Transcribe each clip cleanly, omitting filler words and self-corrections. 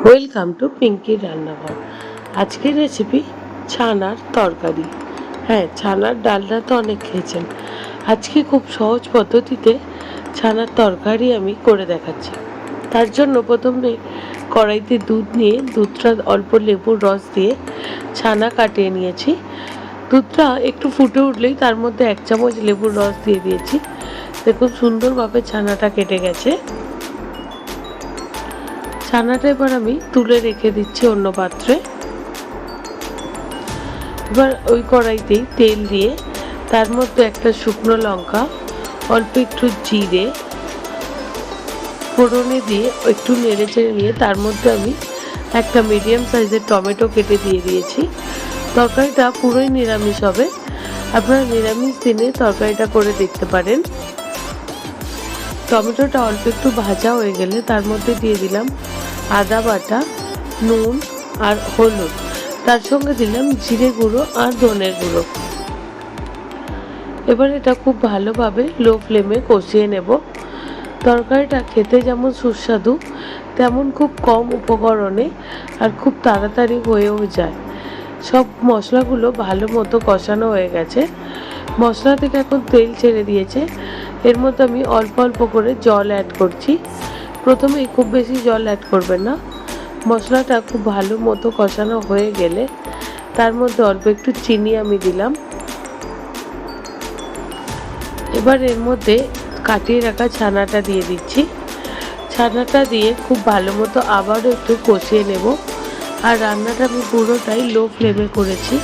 Welcome to পিঙ্কির রান্নাঘর। আজকের recipe ছানার তরকারি। হ্যাঁ, ছানার ডালনা তো অনেক খেয়েছেন। আজকে খুব সহজ পদ্ধতিতে ছানার তরকারি আমি করে দেখাচ্ছি। তার জন্য প্রথমে কড়াইতে দুধ নিয়ে দুধটা অল্প লেবুর রস দিয়ে ছানা কাটিয়ে নিয়েছি। দুধটা একটু ফুটে উঠলেই তার মধ্যে 1 চামচ লেবুর রস দিয়ে দিয়েছি। দেখুন সুন্দরভাবে ছানাটা কেটে গেছে। ছানাটা এবার আমি তুলে রেখে দিচ্ছি অন্য পাত্রে। এবার ওই কড়াইতেই তেল দিয়ে তার মধ্যে একটা শুকনো লঙ্কা, অল্প একটু জিরে ফোড়নে দিয়ে একটু নেড়ে চেড়ে নিয়ে তার মধ্যে আমি একটা মিডিয়াম সাইজের টমেটো কেটে দিয়ে দিয়েছি। তরকারিটা পুরোই নিরামিষ হবে, আপনারা নিরামিষ দিনে তরকারিটা করে দেখতে পারেন। টমেটোটা অল্প একটু ভাজা হয়ে গেলে তার মধ্যে দিয়ে দিলাম আদা বাটা, নুন আর হলুদ, তার সঙ্গে দিলাম জিরে গুঁড়ো আর ধনের গুঁড়ো। এবার এটা খুব ভালোভাবে লো ফ্লেমে কষিয়ে নেব। তরকারিটা খেতে যেমন সুস্বাদু তেমন খুব কম উপকরণে আর খুব তাড়াতাড়ি হয়েও যায়। সব মশলাগুলো ভালো মতো কষানো হয়ে গেছে, মশলা থেকে এখন তেল ছেড়ে দিয়েছে। এর মধ্যে আমি অল্প অল্প করে জল অ্যাড করছি। প্রথমেই খুব বেশি জল অ্যাড করবেন না। মশলাটা খুব ভালো মতো কষানো হয়ে গেলে তার মধ্যে অল্প একটু চিনি আমি দিলাম। এবার এর মধ্যে কাটিয়ে রাখা ছানাটা দিয়ে দিচ্ছি। ছানাটা দিয়ে খুব ভালো মতো আবারও একটু কষিয়ে নেব। আর রান্নাটা আমি পুরোটাই লো ফ্লেমে করেছি।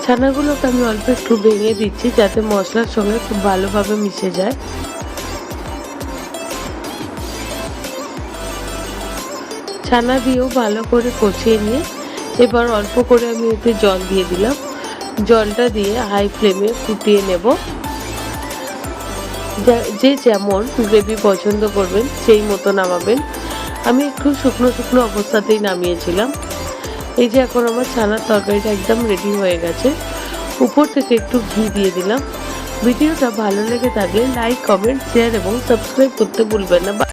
ছানাগুলোকে আমি অল্প একটু ভেঙে দিচ্ছি যাতে মশলার সঙ্গে খুব ভালোভাবে মিশে যায়। ছানা দিয়েও ভালো করে কষিয়ে নিয়ে এবার অল্প করে আমি এতে জল দিয়ে দিলাম। জলটা দিয়ে হাই ফ্লেমে ফুটিয়ে নেব। যে যেমন গ্রেভি পছন্দ করবেন সেই মতো নামাবেন। আমি একটু শুকনো শুকনো অবস্থাতেই নামিয়েছিলাম। এই যে এখন আমার ছানার তরকারিটা একদম রেডি হয়ে গেছে। উপর থেকে একটু ঘি দিয়ে দিলাম। ভিডিওটা ভালো লেগে থাকলে লাইক, কমেন্ট, শেয়ার এবং সাবস্ক্রাইব করতে ভুলবেন না।